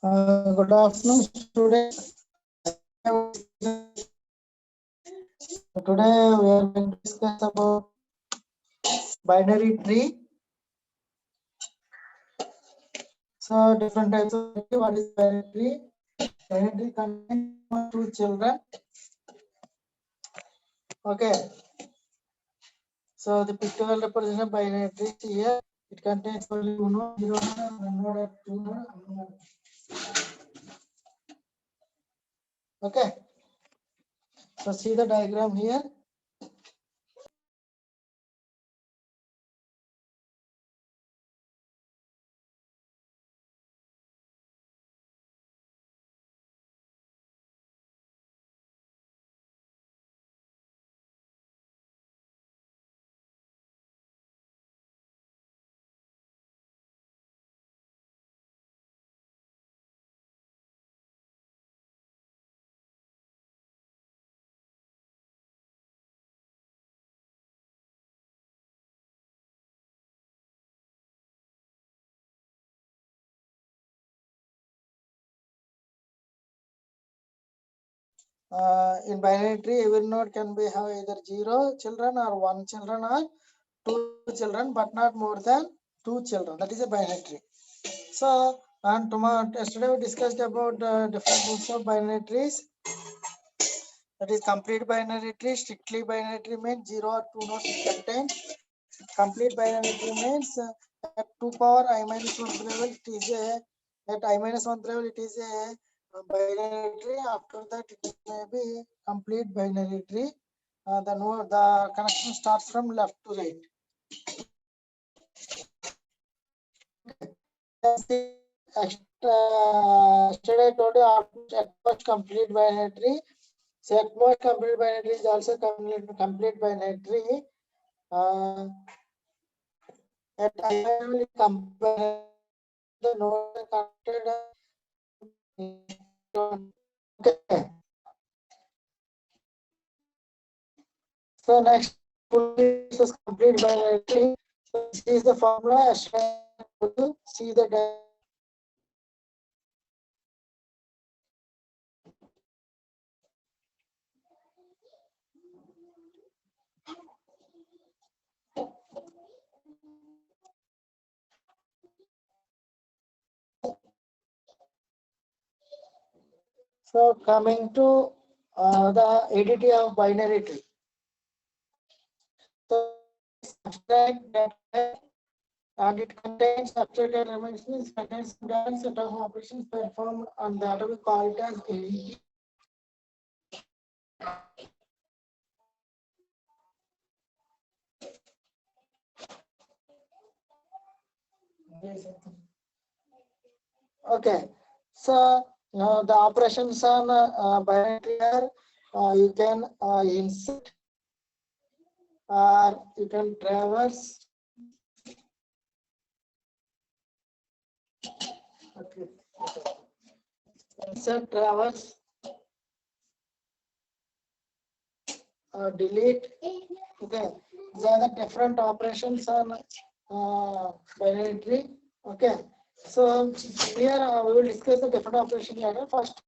Good afternoon, students. Today we are going to discuss about binary tree. So different types of tree. What is binary tree? Binary tree contains two children. Okay. So the pictorial representation of binary tree here. It contains only 1 node, 0 node, 1 node, 2 node, 1 node. Okay. So see the diagram here. In binary tree, every node can be have either 0 children or 1 children or 2 children, but not more than 2 children. That is a binary tree. So, and tomorrow, yesterday we discussed about different types of binary trees. That is complete binary tree. Strictly binary tree means 0 or 2 nodes contain. Complete binary tree means at 2 power I minus 1 level it is a, at I minus 1 level it is a binary tree. After that it may be complete binary tree. The connection starts from left to right. Yesterday I told you at most complete binary tree. So at most complete binary tree is also complete binary tree. At I will compare the node connected. Okay. So next this is complete binary tree. So this is the formula. See the. So coming to the ADT of binary tree. So abstract data and it contains abstract data dimensions, contains different set of operations performed on that we call it as ADT. Okay, so the operations on binary tree are you can insert or you can traverse. Okay. Insert, traverse, delete. Okay, these are the different operations on binary tree. Okay, so here we will discuss the different operations later. First,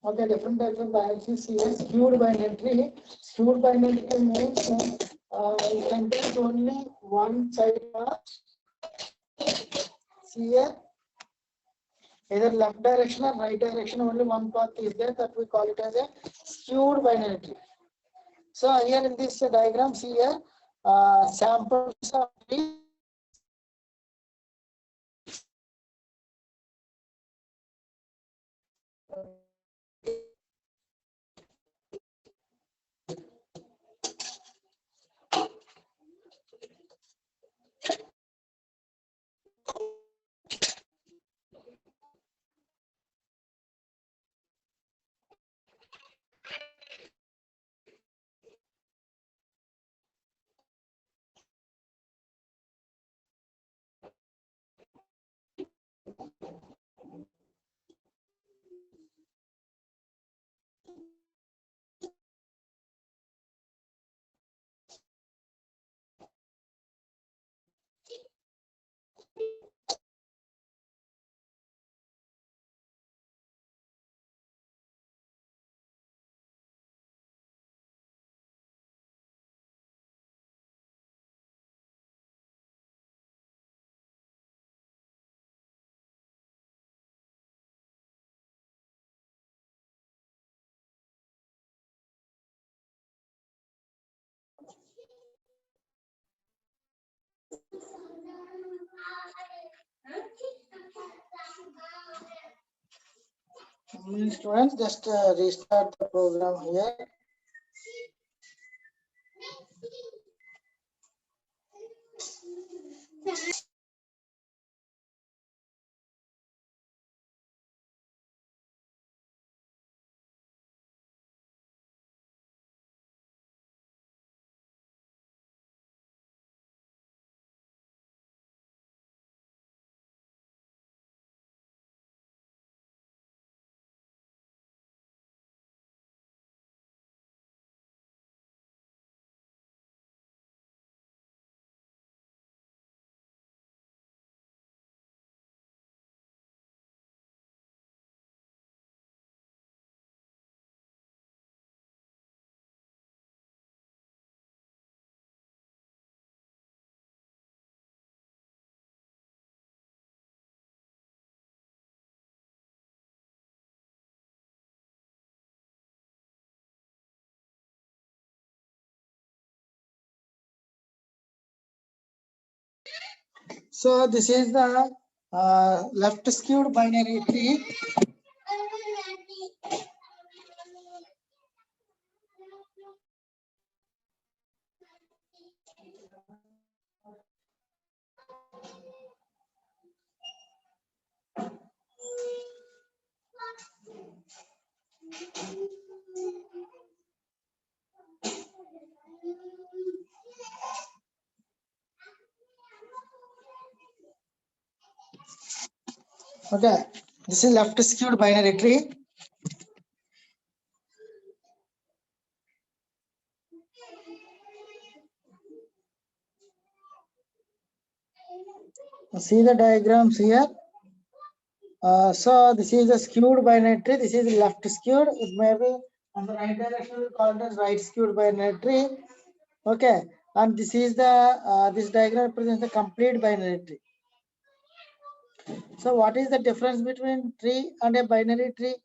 okay, different types of binary trees here. Skewed binary tree. Skewed binary tree means it contains only one side path. See here, either left direction or right direction, only one path is there. That we call it as a skewed binary tree. So here in this diagram, see here, samples of trees. Students, just restart the program here. So this is the left skewed binary tree. Okay, this is left skewed binary tree. See the diagrams here. So this is a skewed binary tree. This is left skewed. It may be on the right direction. We call it as right skewed binary tree. Okay, and this is the this diagram represents the complete binary tree. So what is the difference between tree and a binary tree?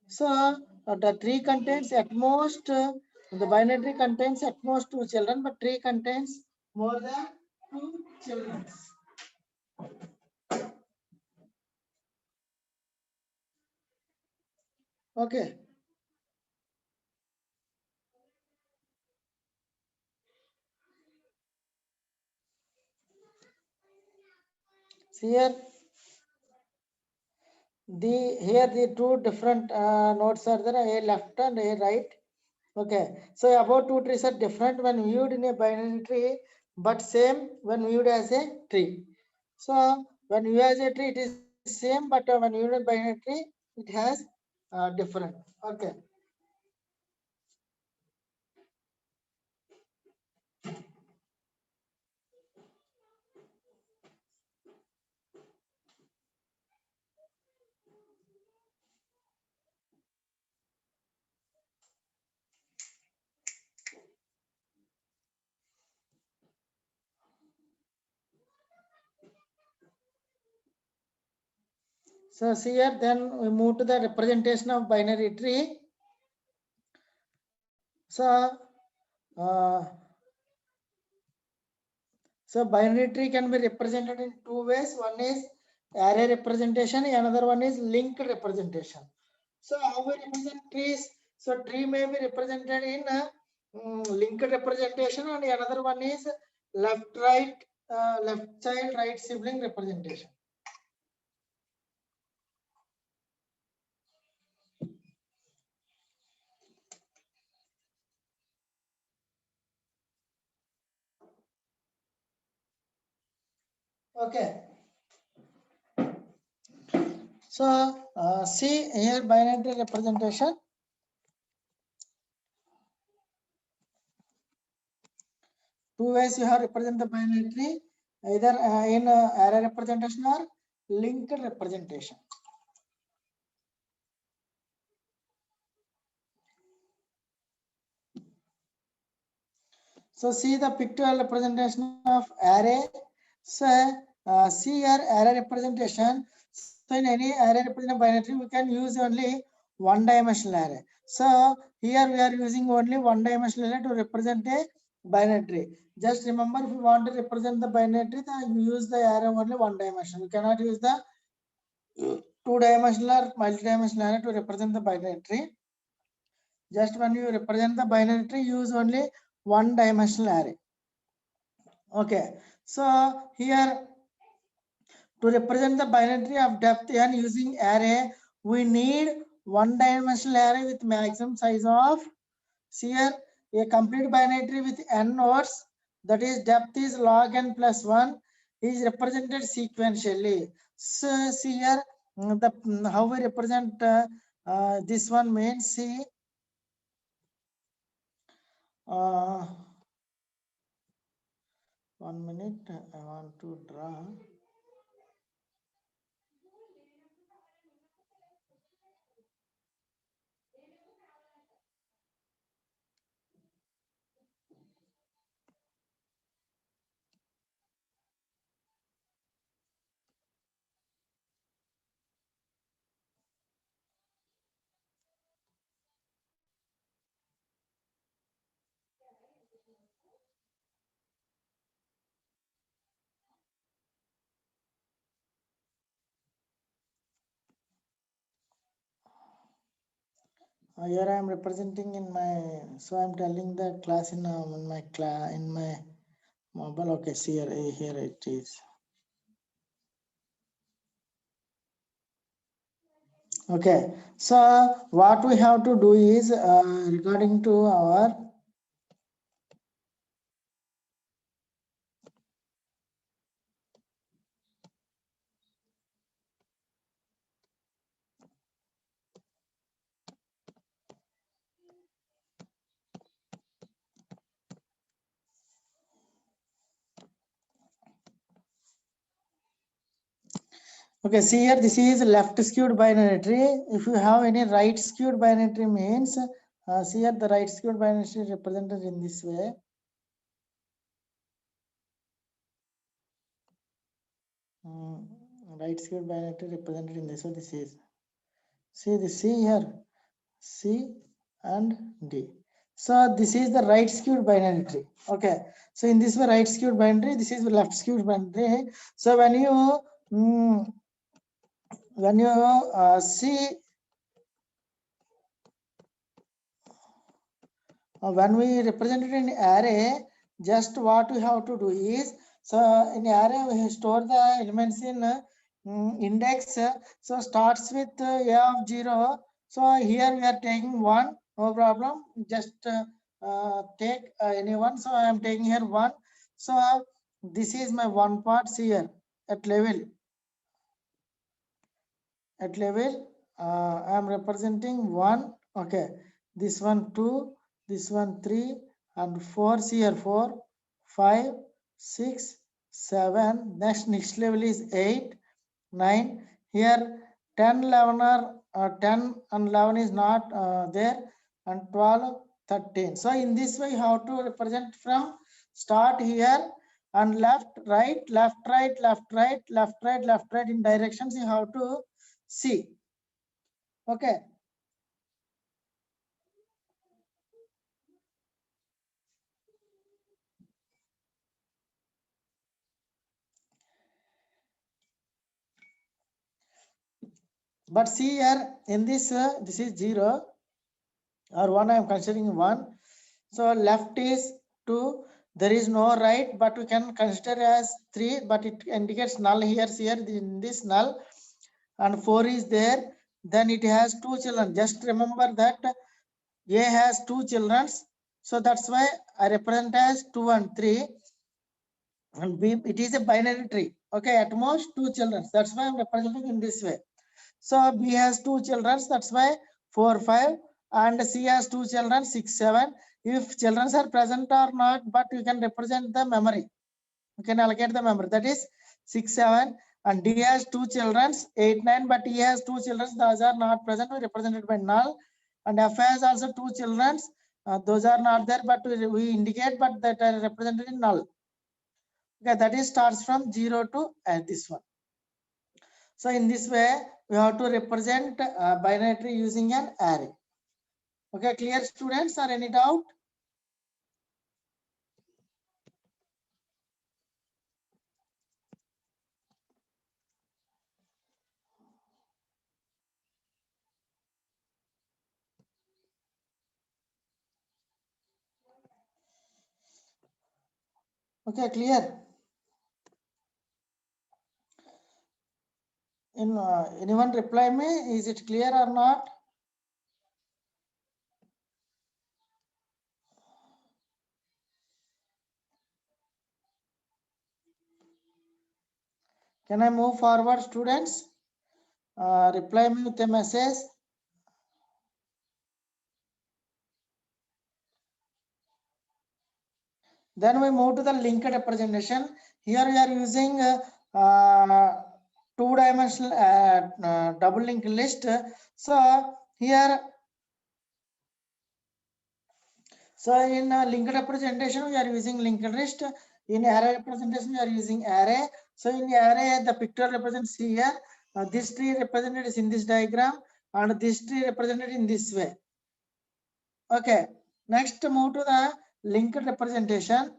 So the tree contains at most the binary tree contains at most 2 children, but tree contains more than 2 children. Okay. See here, the two different nodes are there, a left and a right. Okay, so about two trees are different when viewed in a binary tree, but same when viewed as a tree. So when viewed as a tree, it is same, but when viewed in binary tree, it has different. Okay. So see here, then we move to the representation of binary tree. So binary tree can be represented in two ways. One is array representation, another one is linked representation. So how we represent trees? So tree may be represented in linked representation, and another one is left child, right sibling representation. Okay. So see here binary representation. Two ways you have represent the binary tree, either in array representation or linked representation. So see the pictorial representation of array. So see your array representation. So in any array representation binary, we can use only one-dimensional array. So here we are using only one-dimensional array to represent a binary tree. Just remember, if you want to represent the binary tree, then you use the array only one dimension. You cannot use the two-dimensional or multi-dimensional array to represent the binary tree. Just when you represent the binary tree, use only one dimensional array. Okay, so here to represent the binary tree of depth n using array, we need one dimensional array with maximum size of, see here, a complete binary tree with n nodes, that is depth is log n plus 1, is represented sequentially. So see here, how we represent this one means, see, uh, 1 minute, I want to draw. Here I am representing in my, so I am telling the class in my class in my mobile. Okay, see here it is. Okay, so what we have to do is regarding to our okay, see here, this is left skewed binary tree. If you have any right skewed binary tree means, see here the right skewed binary tree represented in this way. Right skewed binary tree represented in this way. This is, see this, see here, C and D. So this is the right skewed binary tree. Okay. So in this way, right skewed binary, this is the left skewed binary. So when you see, when we represent it in array, just what we have to do is, so in array we store the elements in index. So starts with a of 0. So here we are taking 1, no problem. Just take any one. So I am taking here 1. So this is my one part here at level. At level, I am representing 1. Okay, this one 2, this one 3, and 4. Here 4, 5, 6, 7. Next level is 8, 9. Here 10, 11 are 10 and 11 is not there, and 12, 13. So in this way, how to represent from start here and left, right, left, right, left, right, left, right, left, right in directions. You have to see. Okay. But see here in this, this is 0 or 1. I am considering 1. So left is 2. There is no right, but we can consider as 3. But it indicates null here. Here in this null, and 4 is there. Then it has 2 children. Just remember that A has 2 children. So that's why I represent as 2 and 3. And B, it is a binary tree. Okay, at most 2 children. That's why I'm representing in this way. So B has 2 children, that's why 4, 5, and C has 2 children, 6, 7. If children are present or not, but you can represent the memory. You can allocate the memory. That is 6, 7, and D has 2 children, 8, 9, but E has 2 children, those are not present, we represented by null. And F has also 2 children, those are not there, but we indicate, but that are represented in null. Okay, that is starts from 0 to this one. So in this way, we have to represent binary tree using an array. Okay, clear students, or any doubt? Okay, clear? Anyone reply me? Is it clear or not? Can I move forward, students? Reply me with a message. Then we move to the linked representation. Here we are using two-dimensional double linked list. So here, in linked representation, we are using linked list. In array representation, we are using array. So in array, the picture represents here. This tree represented is in this diagram, and this tree represented in this way. Okay. Next, move to the linked representation.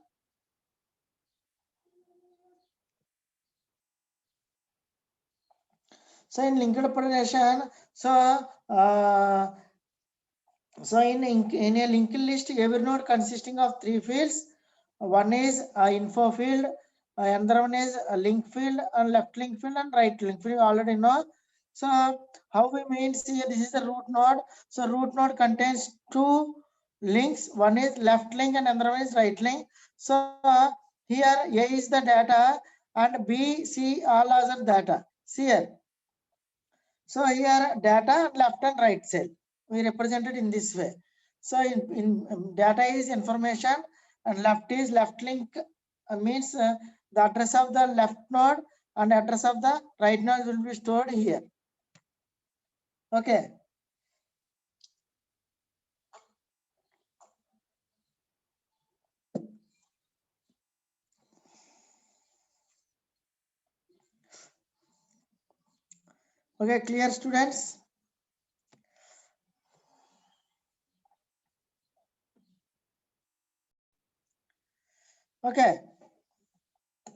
So in linked representation, in a linked list, every node consisting of 3 fields. One is info field, another one is a link field, and left link field and right link field. You already know. So how we mean, see, this is the root node. So root node contains 2 links. One is left link and another one is right link. So here A is the data and B, C all other data. See here. So here data left and right cell we represented in this way. So in data is information and left is left link means the address of the left node and address of the right node will be stored here. Okay. Okay, clear, students? Okay.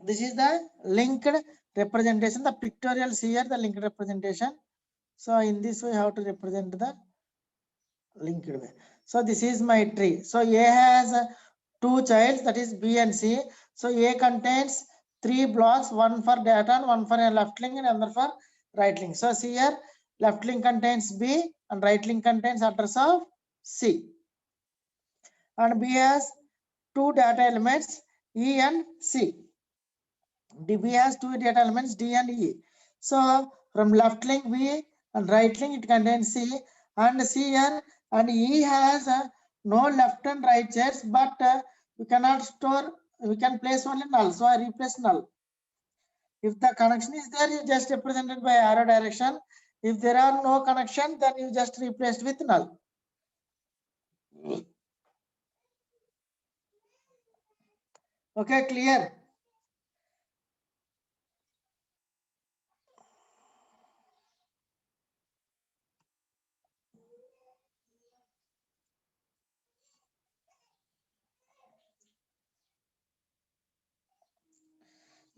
This is the linked representation, the pictorial here, the linked representation. So in this way, how to represent the linked way. So this is my tree. So A has 2 childs, that is B and C. So A contains 3 blocks, one for data and one for a left link and another for right link. So see here, left link contains B and right link contains address of C. And B has 2 data elements, E and C. B has 2 data elements, D and E. So from left link B and right link it contains C, and C here, and E has no left and right chairs, but we cannot store, we can place only null. So I replace null. If the connection is there, you just represented by arrow direction. If there are no connection, then you just replace with null. Okay, clear?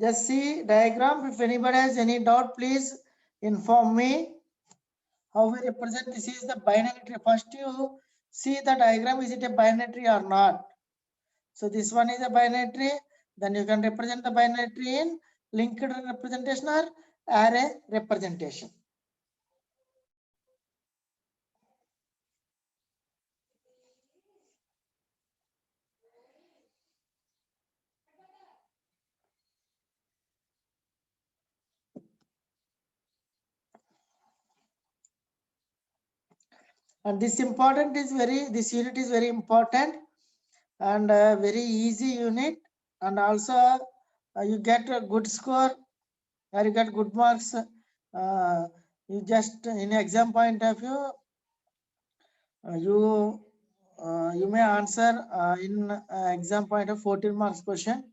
Just see diagram. If anybody has any doubt, please inform me. How we represent this is the binary tree. First you see the diagram, is it a binary tree or not? So this one is a binary tree. Then you can represent the binary tree in linked representation or array representation. And this unit is very important and very easy unit, and also you get a good score or you get good marks. You just in exam point of view, you may answer in exam point of 14 marks question.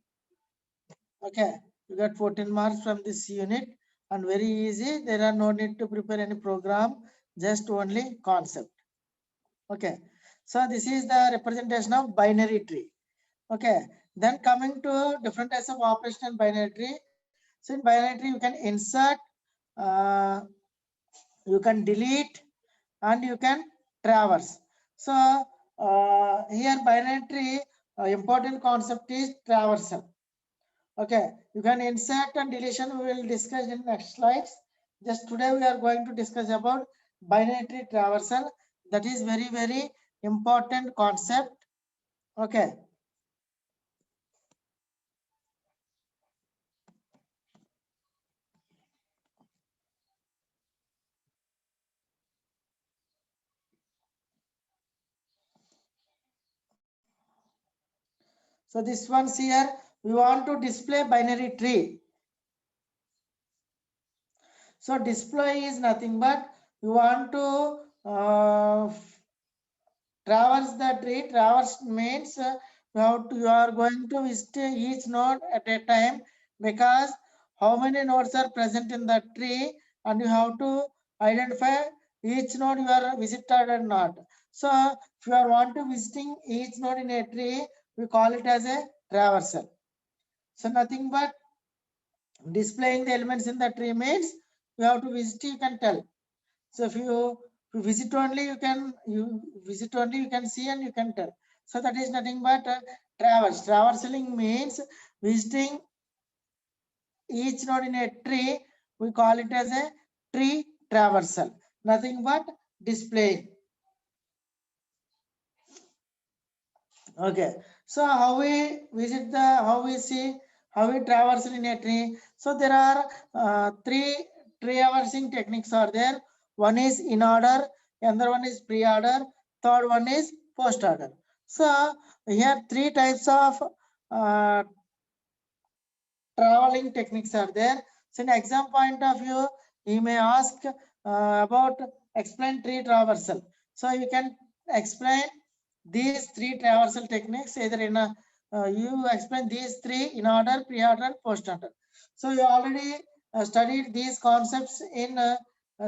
Okay, you got 14 marks from this unit and very easy. There are no need to prepare any program, just only concept. Okay, so this is the representation of binary tree. Okay, then coming to different types of operation in binary tree. So in binary tree, you can insert, you can delete, and you can traverse. So here binary tree important concept is traversal. Okay, you can insert and deletion. We will discuss in next slides. Just today we are going to discuss about binary tree traversal. That is very important concept. Okay. So this one's here, we want to display binary tree. So display is nothing but you want to traverse the tree. Traverse means you are going to visit each node at a time, because how many nodes are present in the tree, and you have to identify each node you are visited or not. So if you are want to visiting each node in a tree, we call it as a traversal. So nothing but displaying the elements in the tree means you have to visit, you can tell. So if you visit only, you can see and you can tell. So that is nothing but traverse. Traversaling means visiting each node in a tree. We call it as a tree traversal. Nothing but display. Okay. So how we visit how we see, how we traversal in a tree. So there are three traversing techniques are there. One is in order, another one is pre-order, third one is post-order. So here three types of uh, traveling techniques are there. So in exam point of view, you may ask about explain tree traversal. So you can explain these three traversal techniques either in a you explain these three in order, pre-order, post-order. So you already studied these concepts in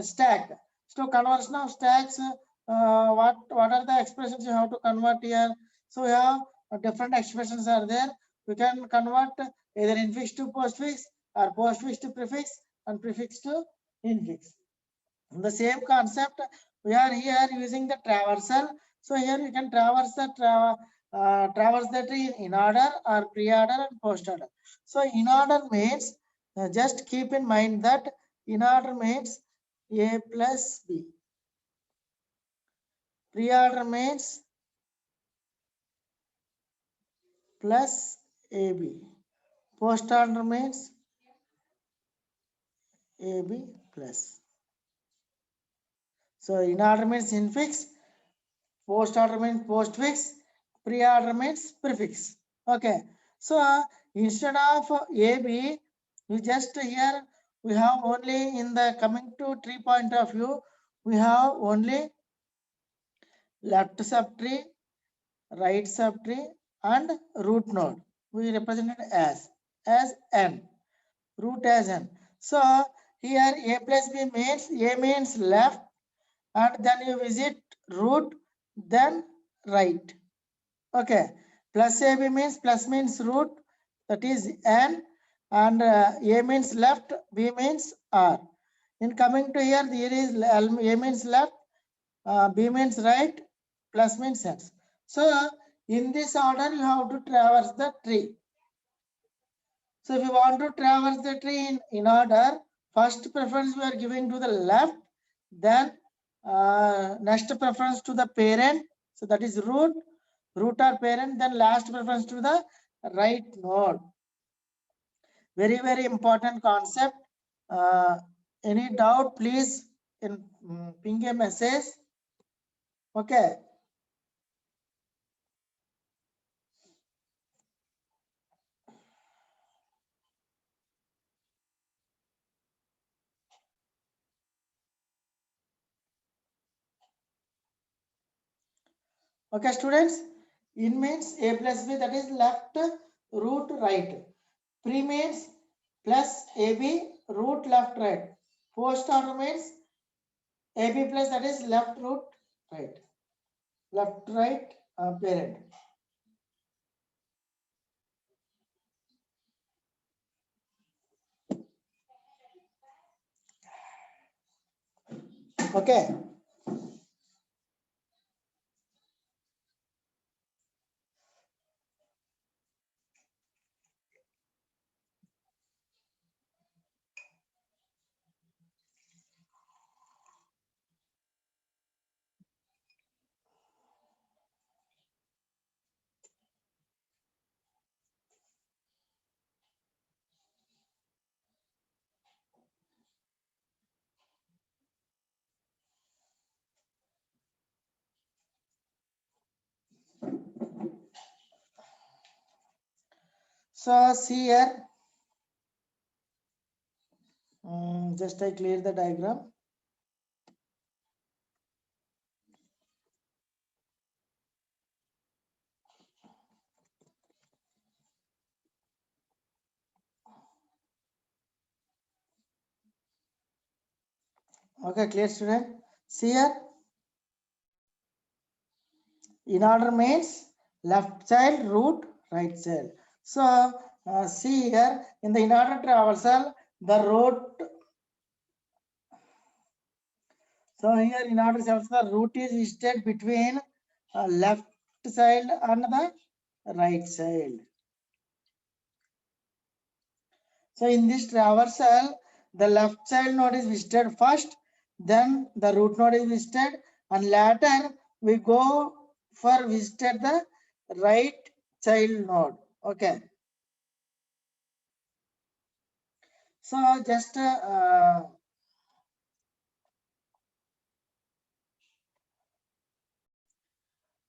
stack. So conversion of stacks, what are the expressions you have to convert here? So we have different expressions are there. We can convert either infix to postfix or postfix to prefix and prefix to infix. The same concept, we are here using the traversal. So here you can traverse the tree in order or pre-order and post-order. So in order means just keep in mind that in order means A plus B. Pre-order means plus AB. Post-order means AB plus. So in order means infix, post order means postfix, pre-order means prefix. Okay. So instead of AB, we just here we have only in the coming to tree point of view, we have only left subtree, right subtree, and root node. We represent it as n, root as n. So here A plus B means A means left, and then you visit root, then right. Okay. Plus AB means plus means root, that is n, and A means left, B means r. In coming to here, there is A means left, B means right, plus means x. So in this order, you have to traverse the tree. So if you want to traverse the tree in order, first preference we are giving to the left, then next preference to the parent, so that is root or parent, then last preference to the right node. Very important concept. Any doubt, please ping a message. Okay. Okay, students. In means A plus B, that is left, root right. Pre means plus AB, root left right. Post order means AB plus, that is left root right. Left right parent. Okay. So see here, just I clear the diagram. Okay, clear student. See here, in order means left child, root, right child. So see here, in the in order traversal, the root. So here in order traversal, the root is visited between left child and the right child. So in this traversal, the left child node is visited first, then the root node is visited, and later we go for visited the right child node. Okay. So just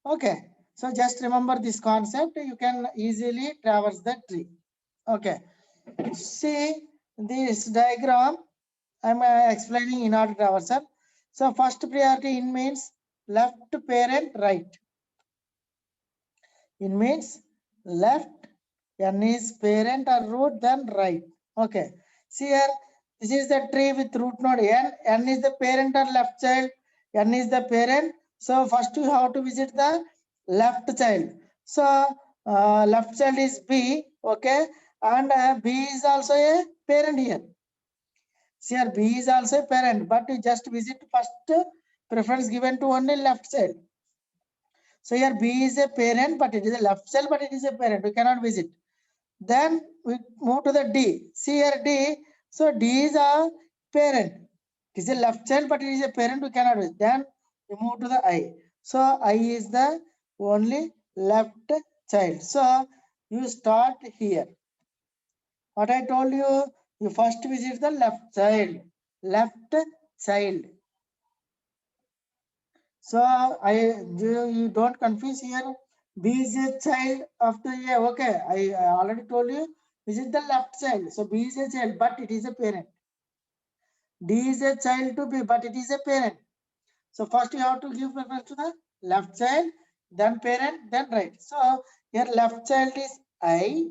okay. So just remember this concept. You can easily traverse the tree. Okay. See this diagram. I'm explaining in order traversal. So first priority in means left parent, right. It means left, n is parent or root, then right. Okay. See here, this is the tree with root node n. N is the parent or left child. N is the parent. So first you have to visit the left child. So left child is B. Okay. And B is also a parent here. See here, B is also a parent, but you just visit first preference given to only left child. So here B is a parent, but it is a left cell, but it is a parent. We cannot visit. Then we move to the D. See here D. So D is a parent. It is a left child, but it is a parent. We cannot visit. Then we move to the I. So I is the only left child. So you start here. What I told you, you first visit the left child. Left child. So you don't confuse here. B is a child of the A. Okay, I already told you. This is the left child. So B is a child, but it is a parent. D is a child to B, but it is a parent. So first you have to give preference to the left child, then parent, then right. So here left child is I.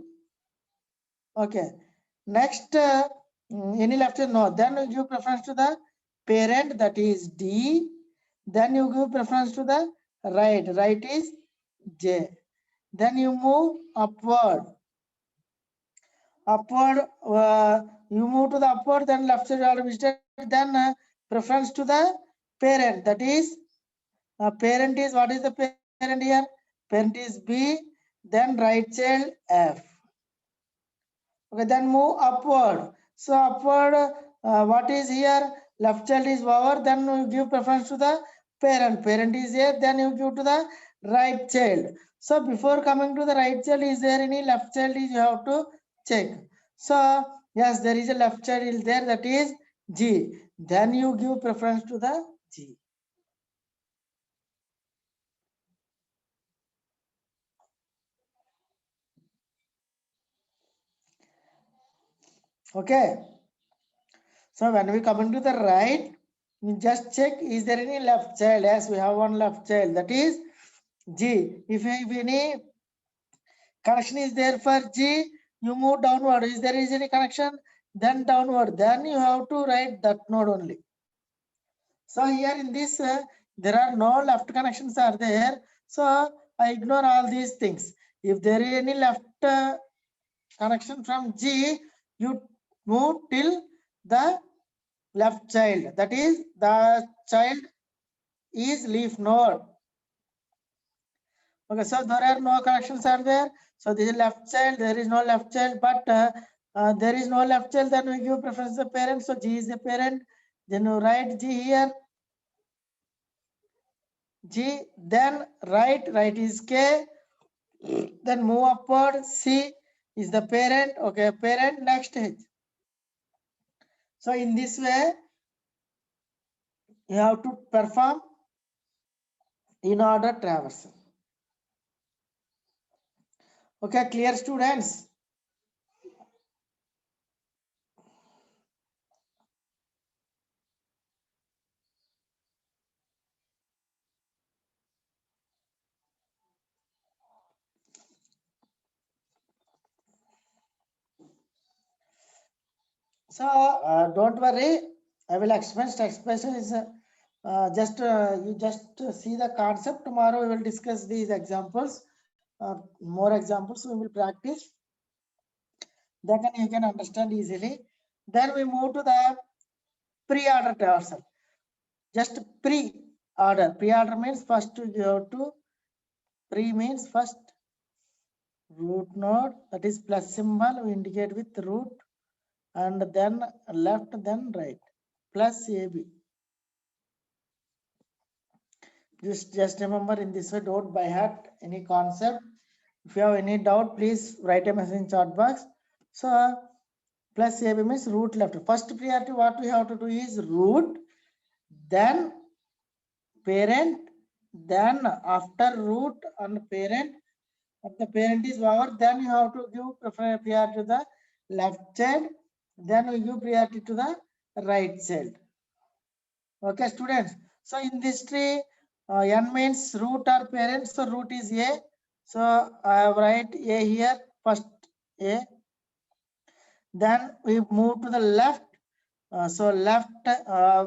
Okay. Next, any left child no. Then you give preference to the parent, that is D. Then you give preference to the right. Right is J. Then you move upward. Upward, you move to the upward, then left side order visited, then preference to the parent. That is, parent is, what is the parent here? Parent is B, then right child F. Okay, then move upward. So upward, what is here? Left child is over, then you give preference to the parent. Parent is here, then you give to the right child. So before coming to the right child, is there any left child? Is you have to check. So yes, there is a left child is there, that is G. Then you give preference to the G. Okay. So when we come into the right, we just check, is there any left child? Yes, we have one left child, that is G. If any connection is there for G, you move downward. Is there is any connection? Then downward. Then you have to write that node only. So here in this, there are no left connections are there. So I ignore all these things. If there is any left connection from G, you move till the left child. That is, the child is leaf node. Okay, so there are no connections are there. So this is left child, there is no left child, but there is no left child, then we give preference to the parent. So G is the parent. Then you write G here. G, then right is K. Then move upward. C is the parent. Okay, parent, next H. So in this way, you have to perform in order traversal. Okay, clear students? So don't worry, I will explain. Expression is you just see the concept. Tomorrow we will discuss these examples, more examples we will practice. Then you can understand easily. Then we move to the pre-order traversal. Just pre-order. Pre-order means first you have to, pre means first root node, that is plus symbol we indicate with root, and then left, then right, plus AB. Just remember in this way, don't by heart any concept. If you have any doubt, please write a message in chat box. So plus AB means root left. First priority what we have to do is root, then parent, then after root and parent, if the parent is over, then you have to give priority to the left child, then we give priority to the right child. Okay, students. So in this tree, n means root or parent. So root is A. So I write A here, first A. Then we move to the left. So left,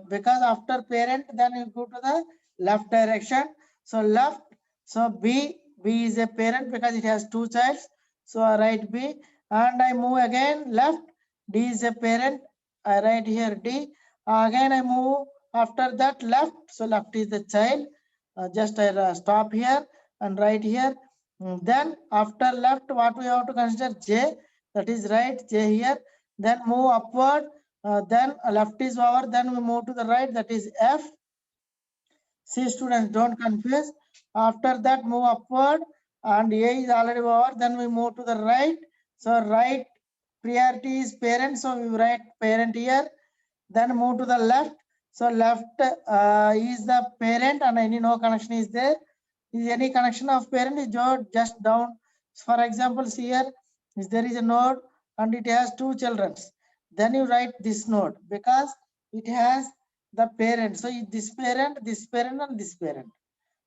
because after parent, then you go to the left direction. So left. So B is a parent because it has two childs. So I write B, and I move again left. D is a parent. I write here D. Again I move after that left. So left is the child. Just I stop here and write here. Then after left, what we have to consider J. That is right, J here. Then move upward. Then left is over. Then we move to the right. That is F. See students, don't confuse. After that, move upward, and A is already over. Then we move to the right. So right priority is parent. So we write parent here. Then move to the left. So left is the parent, and any no connection is there. Is any connection of parent is just down. For example, here is there is a node and it has two children. Then you write this node because it has the parent. So this parent, and this parent.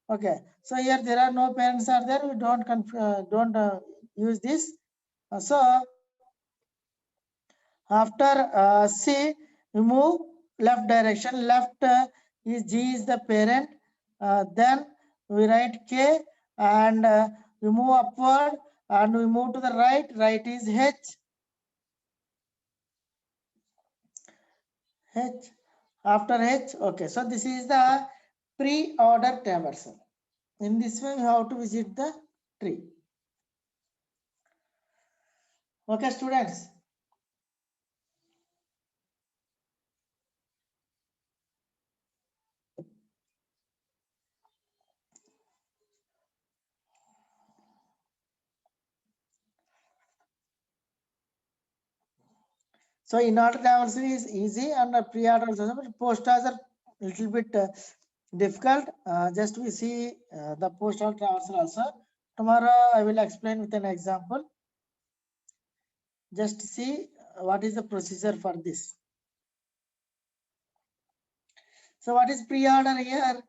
Okay. So here there are no parents are there. We don't use this. So after C, we move left direction. Left is G is the parent. Then we write K, and we move upward and we move to the right. Right is H. H. After H, okay. So this is the pre-order traversal. In this way, you have to visit the tree. Okay, students. So in order traversal is easy, and pre-order also, but post-order little bit difficult. Just we see the postal traversal also. Tomorrow I will explain with an example. Just see what is the procedure for this. So what is pre-order here?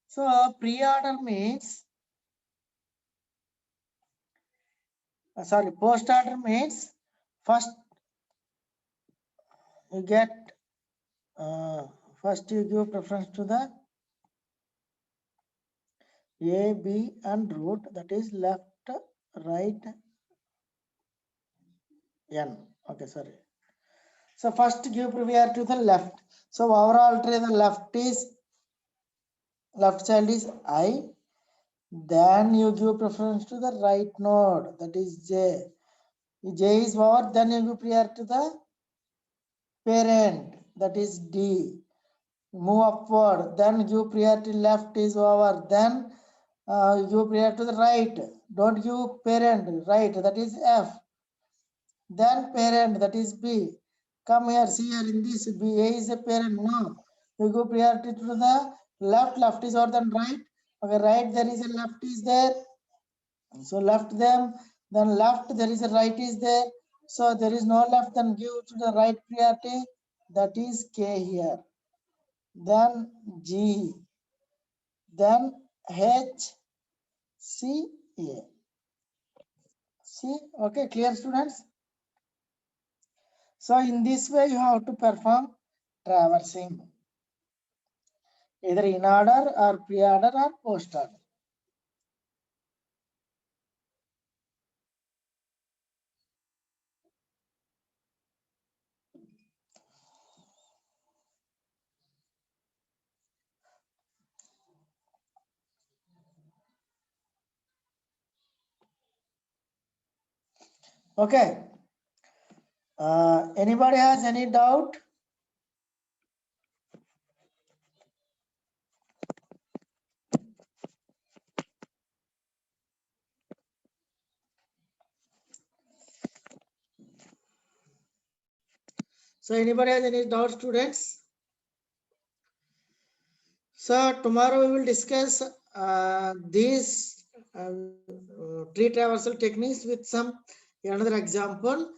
So pre-order means, sorry, post-order means first you get, first you give preference to the A, B and root, that is left, right, N. Okay, sorry. So first give priority to the left. So overall tree, the left child is I. Then you give preference to the right node, that is J. J is over, then you give priority to the parent, that is D. Move upward, then give priority left is over, then give priority to the right. Don't give parent, right, that is F. Then parent, that is B. Come here, see here in this B, A is a parent, no. You go priority to the left is over than right. Okay, right there is a left is there. So left them, then left there is a right is there. So there is no left, then give to the right priority, that is K here. Then G, then H, C, A. See, okay, clear students? So in this way, you have to perform traversing, either in order or pre-order or post-order. Okay. Anybody has any doubt? So anybody has any doubt, students? So tomorrow we will discuss these tree traversal techniques with some another example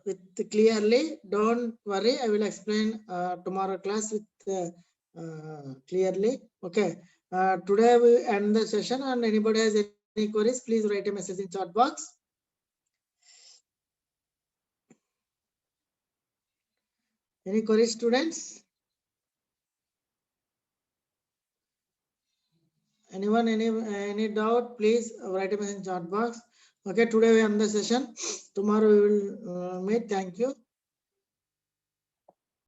with clearly. Don't worry, I will explain tomorrow class with clearly. Okay. Today we end the session, and anybody has any queries, please write a message in chat box. Any queries, students? Anyone, any doubt, please write a message in chat box. Okay, today we end the session. Tomorrow we will meet. Thank you.